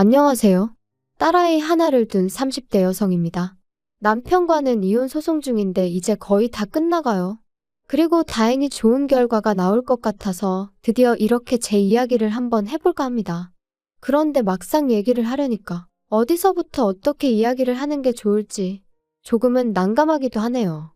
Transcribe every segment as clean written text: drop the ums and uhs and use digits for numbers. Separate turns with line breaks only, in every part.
안녕하세요. 딸아이 하나를 둔 30대 여성입니다. 남편과는 이혼 소송 중인데 이제 거의 다 끝나가요. 그리고 다행히 좋은 결과가 나올 것 같아서 드디어 이렇게 제 이야기를 한번 해볼까 합니다. 그런데 막상 얘기를 하려니까 어디서부터 어떻게 이야기를 하는 게 좋을지 조금은 난감하기도 하네요.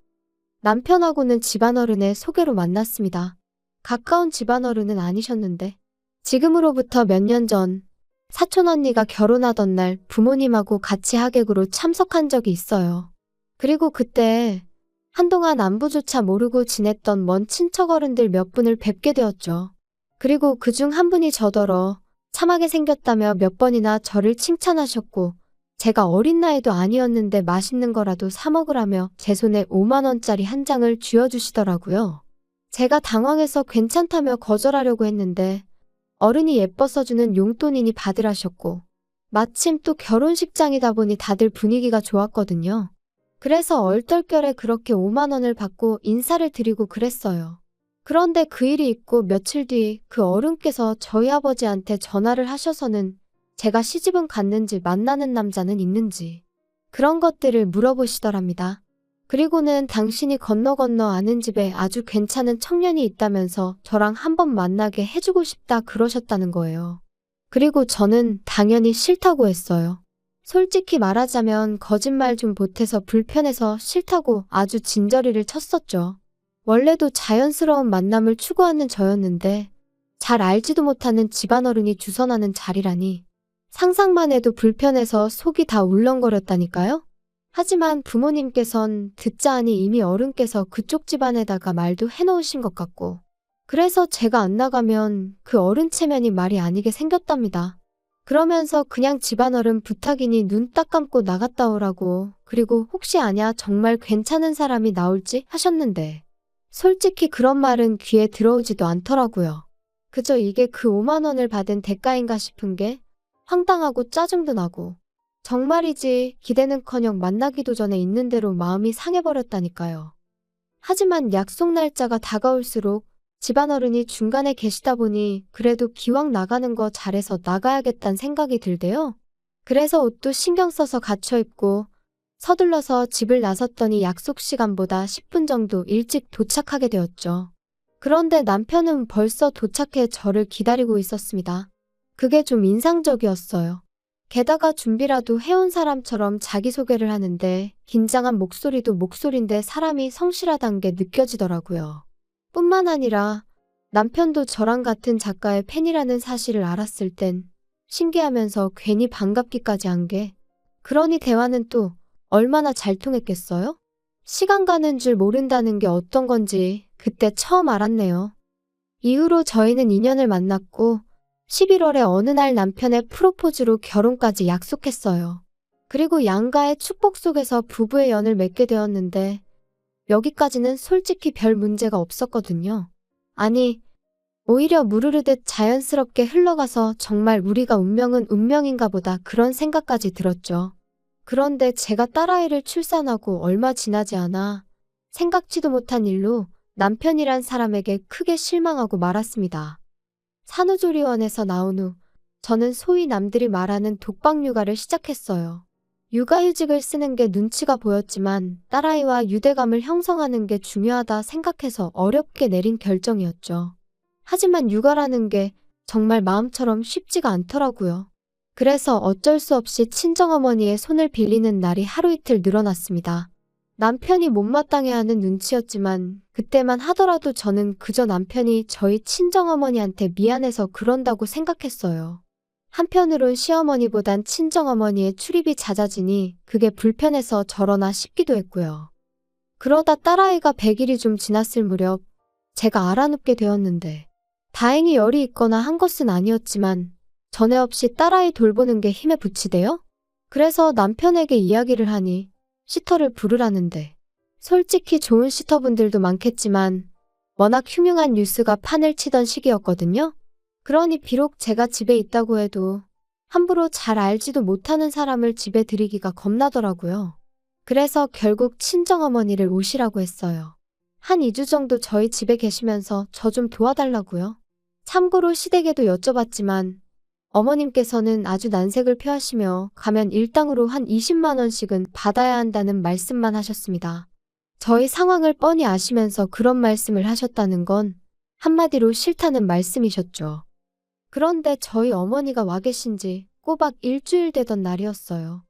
남편하고는 집안어른의 소개로 만났습니다. 가까운 집안어른은 아니셨는데 지금으로부터 몇 년 전 사촌 언니가 결혼하던 날 부모님하고 같이 하객으로 참석한 적이 있어요. 그리고 그때 한동안 안부조차 모르고 지냈던 먼 친척 어른들 몇 분을 뵙게 되었죠. 그리고 그중 한 분이 저더러 참하게 생겼다며 몇 번이나 저를 칭찬하셨고 제가 어린 나이도 아니었는데 맛있는 거라도 사 먹으라며 제 손에 5만 원짜리 한 장을 쥐어주시더라고요. 제가 당황해서 괜찮다며 거절하려고 했는데 어른이 예뻐서 주는 용돈이니 받으라셨고 마침 또 결혼식장이다 보니 다들 분위기가 좋았거든요. 그래서 얼떨결에 그렇게 5만 원을 받고 인사를 드리고 그랬어요. 그런데 그 일이 있고 며칠 뒤 그 어른께서 저희 아버지한테 전화를 하셔서는 제가 시집은 갔는지 만나는 남자는 있는지 그런 것들을 물어보시더랍니다. 그리고는 당신이 건너 아는 집에 아주 괜찮은 청년이 있다면서 저랑 한번 만나게 해주고 싶다 그러셨다는 거예요. 그리고 저는 당연히 싫다고 했어요. 솔직히 말하자면 거짓말 좀 보태서 불편해서 싫다고 아주 진저리를 쳤었죠. 원래도 자연스러운 만남을 추구하는 저였는데 잘 알지도 못하는 집안어른이 주선하는 자리라니 상상만 해도 불편해서 속이 다 울렁거렸다니까요. 하지만 부모님께선 듣자 하니 이미 어른께서 그쪽 집안에다가 말도 해놓으신 것 같고 그래서 제가 안 나가면 그 어른 체면이 말이 아니게 생겼답니다. 그러면서 그냥 집안어른 부탁이니 눈 딱 감고 나갔다 오라고 그리고 혹시 아냐 정말 괜찮은 사람이 나올지 하셨는데 솔직히 그런 말은 귀에 들어오지도 않더라고요. 그저 이게 그 5만 원을 받은 대가인가 싶은 게 황당하고 짜증도 나고 정말이지 기대는커녕 만나기도 전에 있는 대로 마음이 상해버렸다니까요. 하지만 약속 날짜가 다가올수록 집안어른이 중간에 계시다 보니 그래도 기왕 나가는 거 잘해서 나가야겠다는 생각이 들대요. 그래서 옷도 신경 써서 갖춰 입고 서둘러서 집을 나섰더니 약속 시간보다 10분 정도 일찍 도착하게 되었죠. 그런데 남편은 벌써 도착해 저를 기다리고 있었습니다. 그게 좀 인상적이었어요. 게다가 준비라도 해온 사람처럼 자기소개를 하는데 긴장한 목소리도 목소리인데 사람이 성실하단 게 느껴지더라고요. 뿐만 아니라 남편도 저랑 같은 작가의 팬이라는 사실을 알았을 땐 신기하면서 괜히 반갑기까지 한 게 그러니 대화는 또 얼마나 잘 통했겠어요? 시간 가는 줄 모른다는 게 어떤 건지 그때 처음 알았네요. 이후로 저희는 인연을 만났고 11월에 어느 날 남편의 프로포즈로 결혼까지 약속했어요. 그리고 양가의 축복 속에서 부부의 연을 맺게 되었는데 여기까지는 솔직히 별 문제가 없었거든요. 아니, 오히려 무르르듯 자연스럽게 흘러가서 정말 우리가 운명은 운명인가 보다 그런 생각까지 들었죠. 그런데 제가 딸아이를 출산하고 얼마 지나지 않아 생각지도 못한 일로 남편이란 사람에게 크게 실망하고 말았습니다. 산후조리원에서 나온 후 저는 소위 남들이 말하는 독박 육아를 시작했어요. 육아휴직을 쓰는 게 눈치가 보였지만 딸아이와 유대감을 형성하는 게 중요하다 생각해서 어렵게 내린 결정이었죠. 하지만 육아라는 게 정말 마음처럼 쉽지가 않더라고요. 그래서 어쩔 수 없이 친정어머니의 손을 빌리는 날이 하루 이틀 늘어났습니다. 남편이 못마땅해하는 눈치였지만 그때만 하더라도 저는 그저 남편이 저희 친정어머니한테 미안해서 그런다고 생각했어요. 한편으론 시어머니보단 친정어머니의 출입이 잦아지니 그게 불편해서 저러나 싶기도 했고요. 그러다 딸아이가 100일이 좀 지났을 무렵 제가 알아눕게 되었는데 다행히 열이 있거나 한 것은 아니었지만 전에 없이 딸아이 돌보는 게 힘에 부치대요? 그래서 남편에게 이야기를 하니 시터를 부르라는데 솔직히 좋은 시터분들도 많겠지만 워낙 흉흉한 뉴스가 판을 치던 시기였거든요. 그러니 비록 제가 집에 있다고 해도 함부로 잘 알지도 못하는 사람을 집에 들이기가 겁나더라고요. 그래서 결국 친정어머니를 오시라고 했어요. 한 2주 정도 저희 집에 계시면서 저 좀 도와달라고요. 참고로 시댁에도 여쭤봤지만 어머님께서는 아주 난색을 표하시며 가면 일당으로 한 20만 원씩은 받아야 한다는 말씀만 하셨습니다. 저희 상황을 뻔히 아시면서 그런 말씀을 하셨다는 건 한마디로 싫다는 말씀이셨죠. 그런데 저희 어머니가 와 계신 지 꼬박 일주일 되던 날이었어요.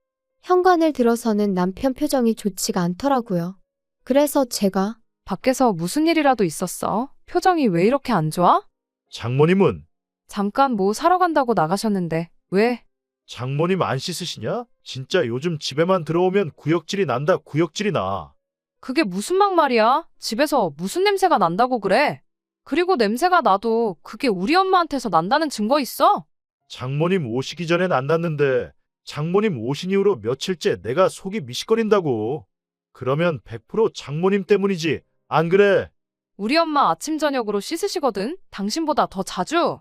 현관을 들어서는 남편 표정이 좋지가 않더라고요. 그래서 제가
밖에서 무슨 일이라도 있었어? 표정이 왜 이렇게 안 좋아?
장모님은?
잠깐 뭐 사러 간다고 나가셨는데 왜?
장모님 안 씻으시냐? 진짜 요즘 집에만 들어오면 구역질이 난다, 구역질이 나.
그게 무슨 막말이야? 집에서 무슨 냄새가 난다고 그래? 그리고 냄새가 나도 그게 우리 엄마한테서 난다는 증거 있어?
장모님 오시기 전엔 안 났는데 장모님 오신 이후로 며칠째 내가 속이 미식거린다고. 그러면 100% 장모님 때문이지, 안 그래?
우리 엄마 아침 저녁으로 씻으시거든? 당신보다 더 자주?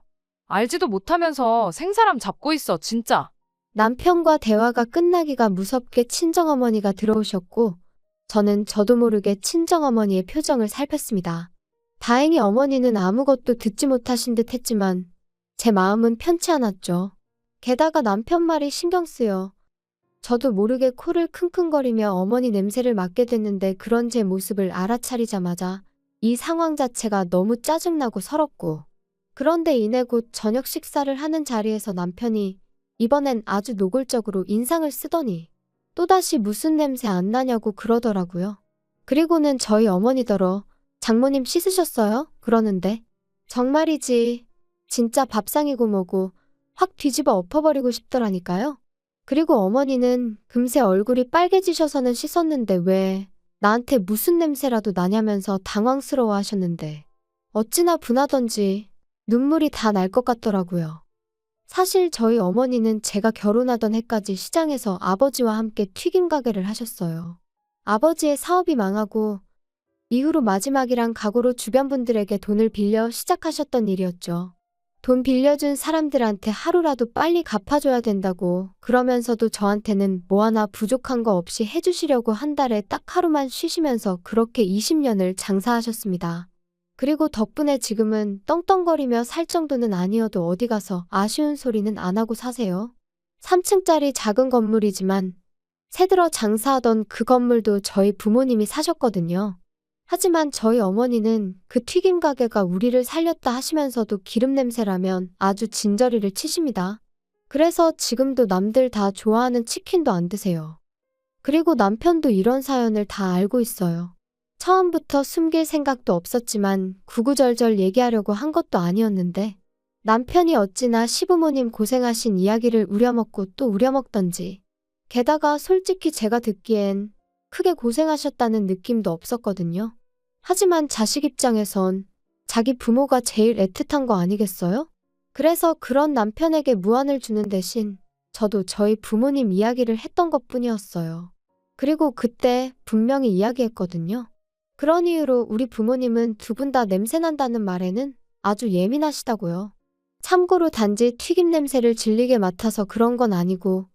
알지도 못하면서 생사람 잡고 있어, 진짜.
남편과 대화가 끝나기가 무섭게 친정어머니가 들어오셨고 저는 저도 모르게 친정어머니의 표정을 살폈습니다. 다행히 어머니는 아무것도 듣지 못하신 듯 했지만 제 마음은 편치 않았죠. 게다가 남편 말이 신경 쓰여 저도 모르게 코를 킁킁거리며 어머니 냄새를 맡게 됐는데 그런 제 모습을 알아차리자마자 이 상황 자체가 너무 짜증나고 서럽고 그런데 이내 곧 저녁 식사를 하는 자리에서 남편이 이번엔 아주 노골적으로 인상을 쓰더니 또다시 무슨 냄새 안 나냐고 그러더라고요. 그리고는 저희 어머니더러 장모님 씻으셨어요? 그러는데 정말이지 진짜 밥상이고 뭐고 확 뒤집어 엎어버리고 싶더라니까요. 그리고 어머니는 금세 얼굴이 빨개지셔서는 씻었는데 왜 나한테 무슨 냄새라도 나냐면서 당황스러워 하셨는데 어찌나 분하던지 눈물이 다 날 것 같더라고요. 사실 저희 어머니는 제가 결혼하던 해까지 시장에서 아버지와 함께 튀김 가게를 하셨어요. 아버지의 사업이 망하고 이후로 마지막이란 각오로 주변 분들에게 돈을 빌려 시작하셨던 일이었죠. 돈 빌려준 사람들한테 하루라도 빨리 갚아줘야 된다고 그러면서도 저한테는 뭐 하나 부족한 거 없이 해주시려고 한 달에 딱 하루만 쉬시면서 그렇게 20년을 장사하셨습니다. 그리고 덕분에 지금은 떵떵거리며 살 정도는 아니어도 어디 가서 아쉬운 소리는 안 하고 사세요. 3층짜리 작은 건물이지만 새들어 장사하던 그 건물도 저희 부모님이 사셨거든요. 하지만 저희 어머니는 그 튀김 가게가 우리를 살렸다 하시면서도 기름 냄새라면 아주 진저리를 치십니다. 그래서 지금도 남들 다 좋아하는 치킨도 안 드세요. 그리고 남편도 이런 사연을 다 알고 있어요. 처음부터 숨길 생각도 없었지만 구구절절 얘기하려고 한 것도 아니었는데 남편이 어찌나 시부모님 고생하신 이야기를 우려먹고 또 우려먹던지 게다가 솔직히 제가 듣기엔 크게 고생하셨다는 느낌도 없었거든요. 하지만 자식 입장에선 자기 부모가 제일 애틋한 거 아니겠어요? 그래서 그런 남편에게 무안을 주는 대신 저도 저희 부모님 이야기를 했던 것뿐이었어요. 그리고 그때 분명히 이야기했거든요. 그런 이유로 우리 부모님은 두 분 다 냄새난다는 말에는 아주 예민하시다고요. 참고로 단지 튀김 냄새를 질리게 맡아서 그런 건 아니고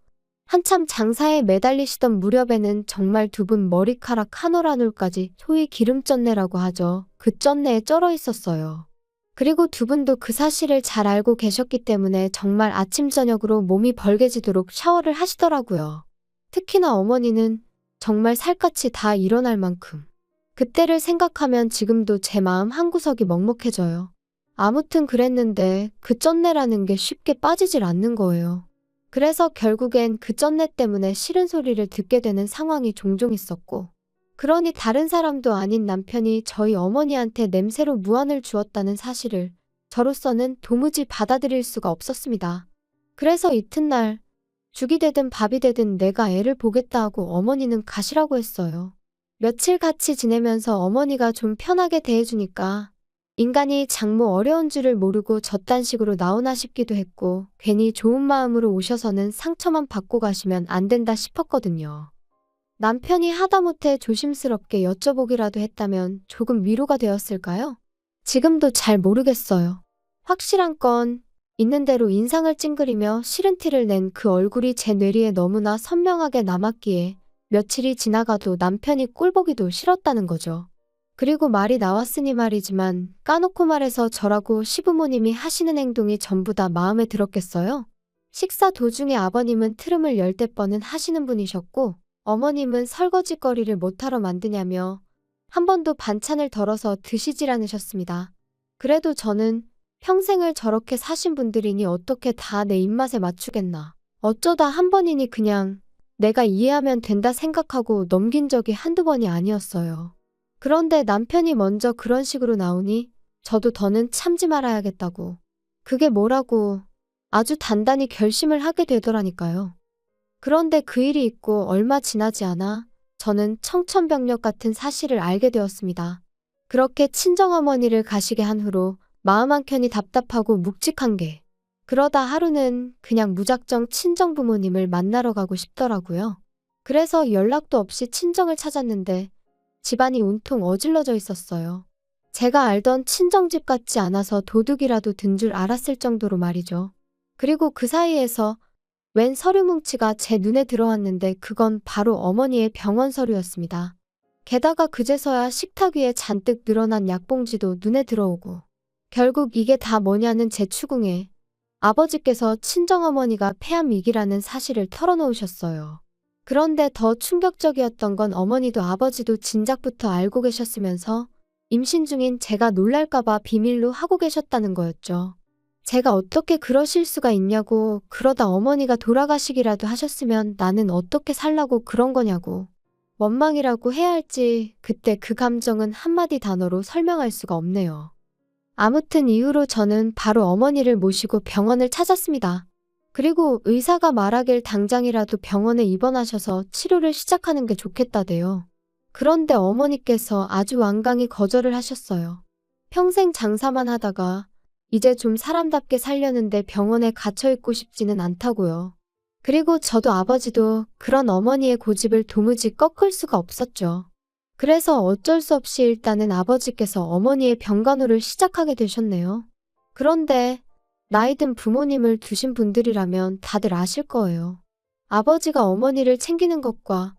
한참 장사에 매달리시던 무렵에는 정말 두 분 머리카락 한 올 한 올까지 소위 기름쩐내라고 하죠. 그 쩐내에 쩔어 있었어요. 그리고 두 분도 그 사실을 잘 알고 계셨기 때문에 정말 아침 저녁으로 몸이 벌게지도록 샤워를 하시더라고요. 특히나 어머니는 정말 살갗이 다 일어날 만큼. 그때를 생각하면 지금도 제 마음 한구석이 먹먹해져요. 아무튼 그랬는데 그 쩐내라는 게 쉽게 빠지질 않는 거예요. 그래서 결국엔 그 쩐내 때문에 싫은 소리를 듣게 되는 상황이 종종 있었고 그러니 다른 사람도 아닌 남편이 저희 어머니한테 냄새로 무안을 주었다는 사실을 저로서는 도무지 받아들일 수가 없었습니다. 그래서 이튿날 죽이 되든 밥이 되든 내가 애를 보겠다 하고 어머니는 가시라고 했어요. 며칠 같이 지내면서 어머니가 좀 편하게 대해주니까 인간이 장모 어려운 줄을 모르고 저딴 식으로 나오나 싶기도 했고 괜히 좋은 마음으로 오셔서는 상처만 받고 가시면 안 된다 싶었거든요. 남편이 하다못해 조심스럽게 여쭤보기라도 했다면 조금 위로가 되었을까요? 지금도 잘 모르겠어요. 확실한 건 있는 대로 인상을 찡그리며 싫은 티를 낸 그 얼굴이 제 뇌리에 너무나 선명하게 남았기에 며칠이 지나가도 남편이 꼴보기도 싫었다는 거죠. 그리고 말이 나왔으니 말이지만 까놓고 말해서 저라고 시부모님이 하시는 행동이 전부 다 마음에 들었겠어요? 식사 도중에 아버님은 트름을 열대 뻔은 하시는 분이셨고 어머님은 설거지거리를 못하러 만드냐며 한 번도 반찬을 덜어서 드시질 않으셨습니다. 그래도 저는 평생을 저렇게 사신 분들이니 어떻게 다 내 입맛에 맞추겠나. 어쩌다 한 번이니 그냥 내가 이해하면 된다 생각하고 넘긴 적이 한두 번이 아니었어요. 그런데 남편이 먼저 그런 식으로 나오니 저도 더는 참지 말아야겠다고. 그게 뭐라고 아주 단단히 결심을 하게 되더라니까요. 그런데 그 일이 있고 얼마 지나지 않아 저는 청천벽력 같은 사실을 알게 되었습니다. 그렇게 친정어머니를 가시게 한 후로 마음 한켠이 답답하고 묵직한 게 그러다 하루는 그냥 무작정 친정부모님을 만나러 가고 싶더라고요. 그래서 연락도 없이 친정을 찾았는데 집안이 온통 어질러져 있었어요. 제가 알던 친정집 같지 않아서 도둑이라도 든 줄 알았을 정도로 말이죠. 그리고 그 사이에서 웬 서류 뭉치가 제 눈에 들어왔는데 그건 바로 어머니의 병원 서류였습니다. 게다가 그제서야 식탁 위에 잔뜩 늘어난 약봉지도 눈에 들어오고 결국 이게 다 뭐냐는 제 추궁에 아버지께서 친정어머니가 폐암위기라는 사실을 털어놓으셨어요. 그런데 더 충격적이었던 건 어머니도 아버지도 진작부터 알고 계셨으면서 임신 중인 제가 놀랄까봐 비밀로 하고 계셨다는 거였죠. 제가 어떻게 그러실 수가 있냐고, 그러다 어머니가 돌아가시기라도 하셨으면 나는 어떻게 살라고 그런 거냐고. 원망이라고 해야 할지 그때 그 감정은 한마디 단어로 설명할 수가 없네요. 아무튼 이후로 저는 바로 어머니를 모시고 병원을 찾았습니다. 그리고 의사가 말하길 당장이라도 병원에 입원하셔서 치료를 시작하는 게 좋겠다대요. 그런데 어머니께서 아주 완강히 거절을 하셨어요. 평생 장사만 하다가 이제 좀 사람답게 살려는데 병원에 갇혀있고 싶지는 않다고요. 그리고 저도 아버지도 그런 어머니의 고집을 도무지 꺾을 수가 없었죠. 그래서 어쩔 수 없이 일단은 아버지께서 어머니의 병간호를 시작하게 되셨네요. 그런데 나이든 부모님을 두신 분들이라면 다들 아실 거예요. 아버지가 어머니를 챙기는 것과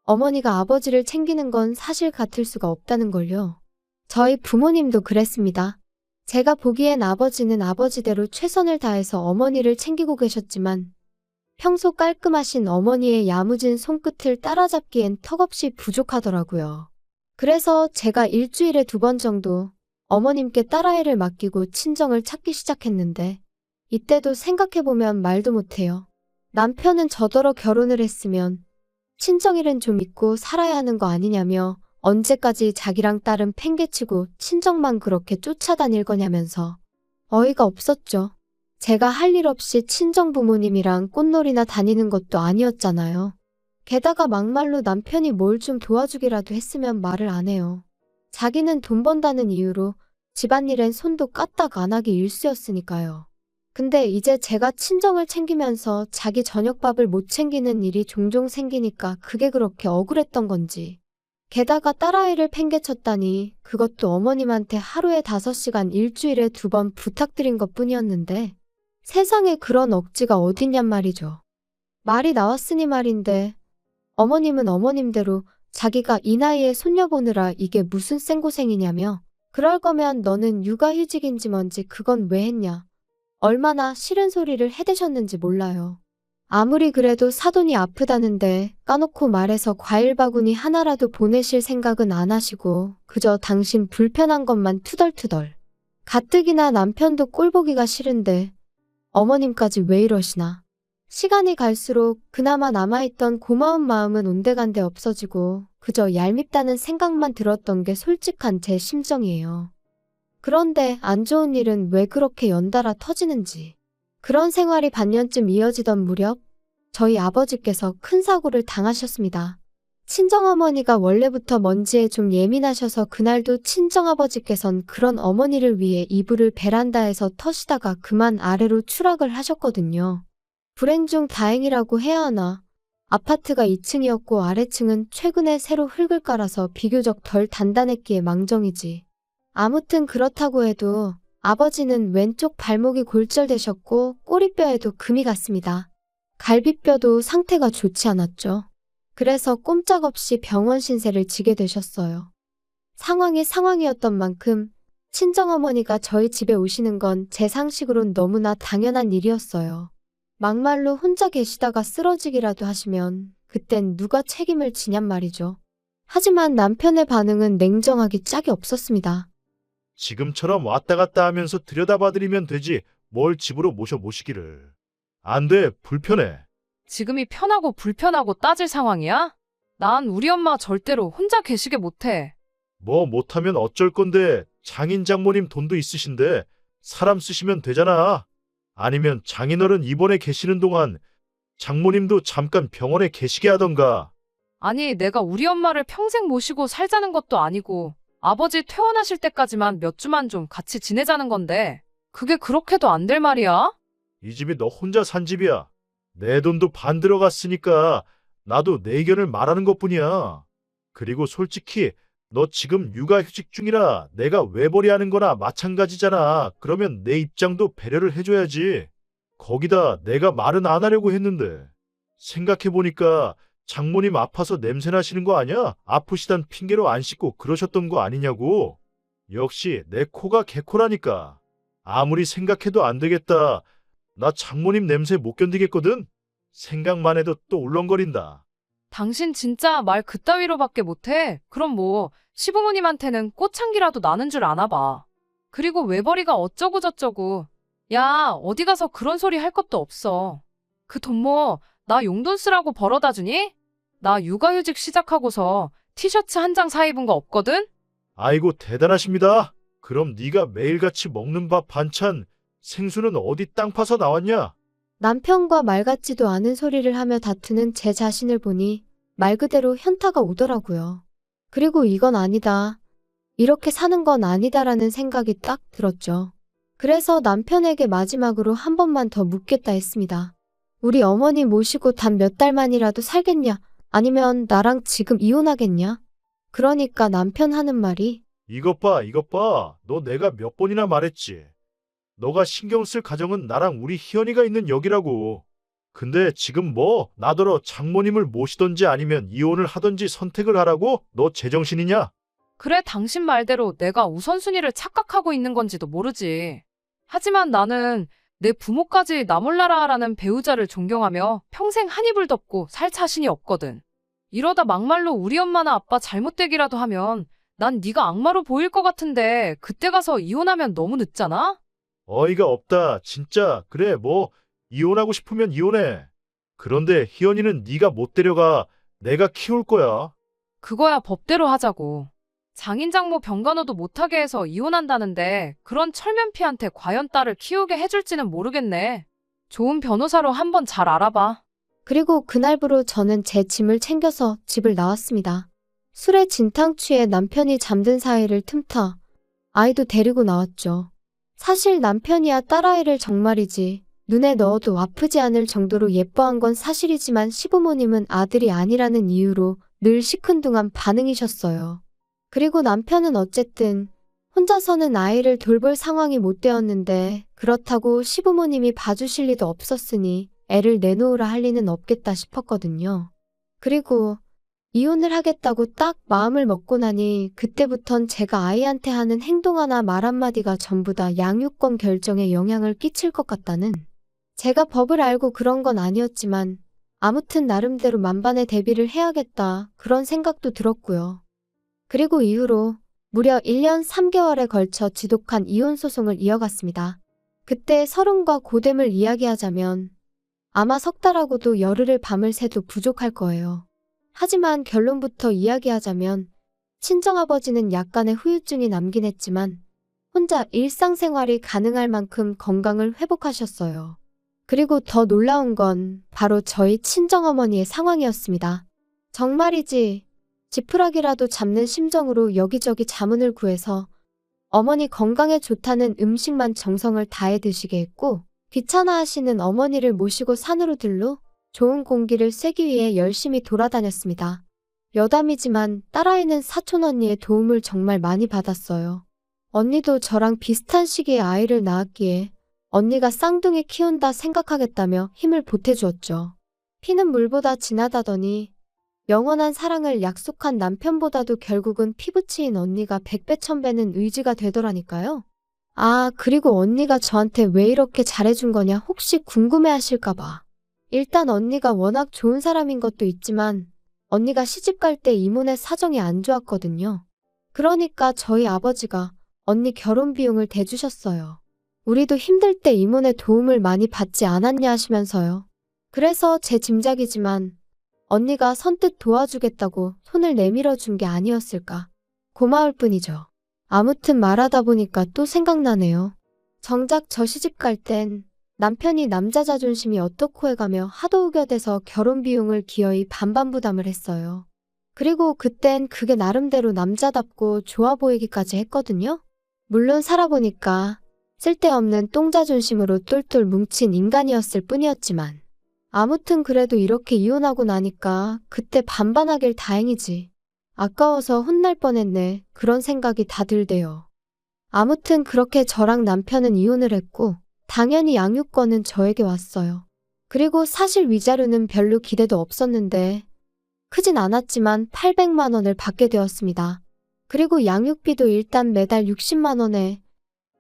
어머니가 아버지를 챙기는 건 사실 같을 수가 없다는 걸요. 저희 부모님도 그랬습니다. 제가 보기엔 아버지는 아버지대로 최선을 다해서 어머니를 챙기고 계셨지만 평소 깔끔하신 어머니의 야무진 손끝을 따라잡기엔 턱없이 부족하더라고요. 그래서 제가 일주일에 2번 정도 어머님께 딸아이를 맡기고 친정을 찾기 시작했는데 이때도 생각해보면 말도 못해요. 남편은 저더러 결혼을 했으면 친정일은 좀 잊고 살아야 하는 거 아니냐며 언제까지 자기랑 딸은 팽개치고 친정만 그렇게 쫓아다닐 거냐면서 어이가 없었죠. 제가 할 일 없이 친정 부모님이랑 꽃놀이나 다니는 것도 아니었잖아요. 게다가 막말로 남편이 뭘 좀 도와주기라도 했으면 말을 안 해요. 자기는 돈 번다는 이유로 집안일엔 손도 까딱 안 하기 일쑤였으니까요. 근데 이제 제가 친정을 챙기면서 자기 저녁밥을 못 챙기는 일이 종종 생기니까 그게 그렇게 억울했던 건지. 게다가 딸아이를 팽개쳤다니 그것도 어머님한테 하루에 5시간 일주일에 2번 부탁드린 것뿐이었는데 세상에 그런 억지가 어딨냔 말이죠. 말이 나왔으니 말인데 어머님은 어머님대로 자기가 이 나이에 손녀 보느라 이게 무슨 생고생이냐며 그럴 거면 너는 육아휴직인지 뭔지 그건 왜 했냐. 얼마나 싫은 소리를 해대셨는지 몰라요. 아무리 그래도 사돈이 아프다는데 까놓고 말해서 과일 바구니 하나라도 보내실 생각은 안 하시고 그저 당신 불편한 것만 투덜투덜. 가뜩이나 남편도 꼴보기가 싫은데 어머님까지 왜 이러시나. 시간이 갈수록 그나마 남아있던 고마운 마음은 온데간데 없어지고 그저 얄밉다는 생각만 들었던 게 솔직한 제 심정이에요. 그런데 안 좋은 일은 왜 그렇게 연달아 터지는지. 그런 생활이 반년쯤 이어지던 무렵 저희 아버지께서 큰 사고를 당하셨습니다. 친정어머니가 원래부터 먼지에 좀 예민하셔서 그날도 친정아버지께선 그런 어머니를 위해 이불을 베란다에서 터시다가 그만 아래로 추락을 하셨거든요. 불행 중 다행이라고 해야 하나. 아파트가 2층이었고 아래층은 최근에 새로 흙을 깔아서 비교적 덜 단단했기에 망정이지. 아무튼 그렇다고 해도 아버지는 왼쪽 발목이 골절되셨고 꼬리뼈에도 금이 갔습니다. 갈비뼈도 상태가 좋지 않았죠. 그래서 꼼짝없이 병원 신세를 지게 되셨어요. 상황이 상황이었던 만큼 친정어머니가 저희 집에 오시는 건 제 상식으론 너무나 당연한 일이었어요. 막말로 혼자 계시다가 쓰러지기라도 하시면 그땐 누가 책임을 지냔 말이죠. 하지만 남편의 반응은 냉정하기 짝이 없었습니다.
지금처럼 왔다 갔다 하면서 들여다봐드리면 되지 뭘 집으로 모시기를. 안 돼, 불편해.
지금이 편하고 불편하고 따질 상황이야? 난 우리 엄마 절대로 혼자 계시게 못해.
뭐 못하면 어쩔 건데 장인 장모님 돈도 있으신데 사람 쓰시면 되잖아. 아니면 장인어른 입원해 계시는 동안 장모님도 잠깐 병원에 계시게 하던가.
아니, 내가 우리 엄마를 평생 모시고 살자는 것도 아니고 아버지 퇴원하실 때까지만 몇 주만 좀 같이 지내자는 건데 그게 그렇게도 안 될 말이야?
이 집이 너 혼자 산 집이야. 내 돈도 반 들어갔으니까 나도 내 의견을 말하는 것뿐이야. 그리고 솔직히 너 지금 육아휴직 중이라 내가 외벌이하는 거나 마찬가지잖아. 그러면 내 입장도 배려를 해줘야지. 거기다 내가 말은 안 하려고 했는데. 생각해보니까 장모님 아파서 냄새 나시는 거 아니야? 아프시단 핑계로 안 씻고 그러셨던 거 아니냐고. 역시 내 코가 개코라니까. 아무리 생각해도 안 되겠다. 나 장모님 냄새 못 견디겠거든? 생각만 해도 또 울렁거린다.
당신 진짜 말 그따위로밖에 못해. 그럼 뭐 시부모님한테는 꽃향기라도 나는 줄 아나 봐. 그리고 외벌이가 어쩌고 저쩌고. 야, 어디 가서 그런 소리 할 것도 없어. 그 돈 뭐 나 용돈 쓰라고 벌어다 주니? 나 육아휴직 시작하고서 티셔츠 한 장 사 입은 거 없거든?
아이고 대단하십니다. 그럼 네가 매일같이 먹는 밥 반찬 생수는 어디 땅 파서 나왔냐?
남편과 말 같지도 않은 소리를 하며 다투는 제 자신을 보니 말 그대로 현타가 오더라고요. 그리고 이건 아니다. 이렇게 사는 건 아니다라는 생각이 딱 들었죠. 그래서 남편에게 마지막으로 한 번만 더 묻겠다 했습니다. 우리 어머니 모시고 단 몇 달만이라도 살겠냐? 아니면 나랑 지금 이혼하겠냐? 그러니까 남편 하는 말이
이것 봐, 이것 봐. 너 내가 몇 번이나 말했지. 너가 신경 쓸 가정은 나랑 우리 희연이가 있는 여기라고. 근데 지금 뭐 나더러 장모님을 모시던지 아니면 이혼을 하던지 선택을 하라고? 너 제정신이냐?
그래, 당신 말대로 내가 우선순위를 착각하고 있는 건지도 모르지. 하지만 나는 내 부모까지 나 몰라라라는 배우자를 존경하며 평생 한 이불 덮고 살 자신이 없거든. 이러다 막말로 우리 엄마나 아빠 잘못되기라도 하면 난 네가 악마로 보일 것 같은데 그때 가서 이혼하면 너무 늦잖아?
어이가 없다. 진짜. 그래 뭐 이혼하고 싶으면 이혼해. 그런데 희연이는 네가 못 데려가. 내가 키울 거야.
그거야 법대로 하자고. 장인장모 병간호도 못하게 해서 이혼한다는데 그런 철면피한테 과연 딸을 키우게 해줄지는 모르겠네. 좋은 변호사로 한번 잘 알아봐.
그리고 그날부로 저는 제 짐을 챙겨서 집을 나왔습니다. 술에 진탕 취해 남편이 잠든 사이를 틈타 아이도 데리고 나왔죠. 사실 남편이야 딸아이를 정말이지 눈에 넣어도 아프지 않을 정도로 예뻐한 건 사실이지만 시부모님은 아들이 아니라는 이유로 늘 시큰둥한 반응이셨어요. 그리고 남편은 어쨌든 혼자서는 아이를 돌볼 상황이 못 되었는데 그렇다고 시부모님이 봐주실 리도 없었으니 애를 내놓으라 할 리는 없겠다 싶었거든요. 그리고 이혼을 하겠다고 딱 마음을 먹고 나니 그때부턴 제가 아이한테 하는 행동 하나 말 한마디가 전부 다 양육권 결정에 영향을 끼칠 것 같다는 제가 법을 알고 그런 건 아니었지만 아무튼 나름대로 만반의 대비를 해야겠다 그런 생각도 들었고요. 그리고 이후로 무려 1년 3개월에 걸쳐 지독한 이혼 소송을 이어갔습니다. 그때 서름과 고됨을 이야기하자면 아마 석 달하고도 열흘을 밤을 새도 부족할 거예요. 하지만 결론부터 이야기하자면 친정아버지는 약간의 후유증이 남긴 했지만 혼자 일상생활이 가능할 만큼 건강을 회복하셨어요. 그리고 더 놀라운 건 바로 저희 친정어머니의 상황이었습니다. 정말이지 지푸라기라도 잡는 심정으로 여기저기 자문을 구해서 어머니 건강에 좋다는 음식만 정성을 다해 드시게 했고 귀찮아하시는 어머니를 모시고 산으로 들러 좋은 공기를 쐬기 위해 열심히 돌아다녔습니다. 여담이지만 딸아이는 사촌 언니의 도움을 정말 많이 받았어요. 언니도 저랑 비슷한 시기에 아이를 낳았기에 언니가 쌍둥이 키운다 생각하겠다며 힘을 보태주었죠. 피는 물보다 진하다더니 영원한 사랑을 약속한 남편보다도 결국은 피부치인 언니가 100배 1000배는 의지가 되더라니까요. 아, 그리고 언니가 저한테 왜 이렇게 잘해준 거냐 혹시 궁금해 하실까봐. 일단 언니가 워낙 좋은 사람인 것도 있지만 언니가 시집 갈 때 이모네 사정이 안 좋았거든요. 그러니까 저희 아버지가 언니 결혼 비용을 대주셨어요. 우리도 힘들 때 이모네 도움을 많이 받지 않았냐 하시면서요. 그래서 제 짐작이지만 언니가 선뜻 도와주겠다고 손을 내밀어 준 게 아니었을까. 고마울 뿐이죠. 아무튼 말하다 보니까 또 생각나네요. 정작 저 시집 갈 땐 남편이 남자 자존심이 어떻고 해가며 하도 우겨대서 결혼 비용을 기어이 반반 부담을 했어요. 그리고 그땐 그게 나름대로 남자답고 좋아 보이기까지 했거든요. 물론 살아보니까 쓸데없는 똥자존심으로 똘똘 뭉친 인간이었을 뿐이었지만 아무튼 그래도 이렇게 이혼하고 나니까 그때 반반하길 다행이지. 아까워서 혼날 뻔했네. 그런 생각이 다 들대요. 아무튼 그렇게 저랑 남편은 이혼을 했고 당연히 양육권은 저에게 왔어요. 그리고 사실 위자료는 별로 기대도 없었는데 크진 않았지만 800만 원을 받게 되었습니다. 그리고 양육비도 일단 매달 60만 원에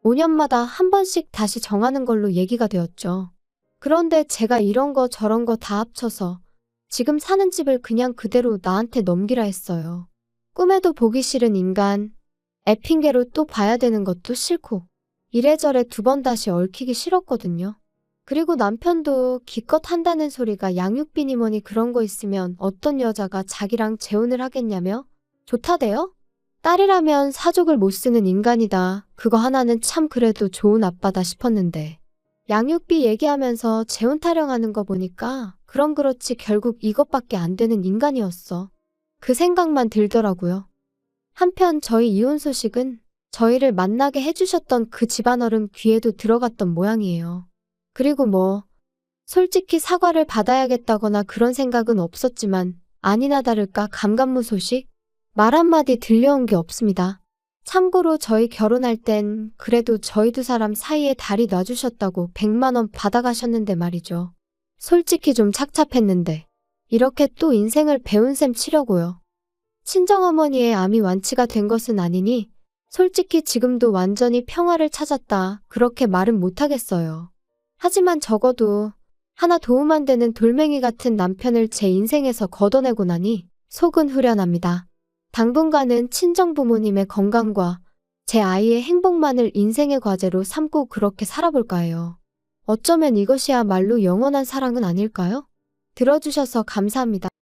5년마다 한 번씩 다시 정하는 걸로 얘기가 되었죠. 그런데 제가 이런 거 저런 거 다 합쳐서 지금 사는 집을 그냥 그대로 나한테 넘기라 했어요. 꿈에도 보기 싫은 인간, 애 핑계로 또 봐야 되는 것도 싫고 이래저래 두 번 다시 얽히기 싫었거든요. 그리고 남편도 기껏 한다는 소리가 양육비니 뭐니 그런 거 있으면 어떤 여자가 자기랑 재혼을 하겠냐며? 좋다대요? 딸이라면 사족을 못 쓰는 인간이다. 그거 하나는 참 그래도 좋은 아빠다 싶었는데 양육비 얘기하면서 재혼 타령하는 거 보니까 그럼 그렇지 결국 이것밖에 안 되는 인간이었어. 그 생각만 들더라고요. 한편 저희 이혼 소식은 저희를 만나게 해주셨던 그 집안어른 귀에도 들어갔던 모양이에요. 그리고 솔직히 사과를 받아야겠다거나 그런 생각은 없었지만 아니나 다를까 감감무소식? 말 한마디 들려온 게 없습니다. 참고로 저희 결혼할 땐 그래도 저희 두 사람 사이에 다리 놔주셨다고 100만 원 받아가셨는데 말이죠. 솔직히 좀 착잡했는데 이렇게 또 인생을 배운 셈 치려고요. 친정어머니의 암이 완치가 된 것은 아니니 솔직히 지금도 완전히 평화를 찾았다 그렇게 말은 못하겠어요. 하지만 적어도 하나 도움 안 되는 돌멩이 같은 남편을 제 인생에서 걷어내고 나니 속은 후련합니다. 당분간은 친정부모님의 건강과 제 아이의 행복만을 인생의 과제로 삼고 그렇게 살아볼까 해요. 어쩌면 이것이야말로 영원한 사랑은 아닐까요? 들어주셔서 감사합니다.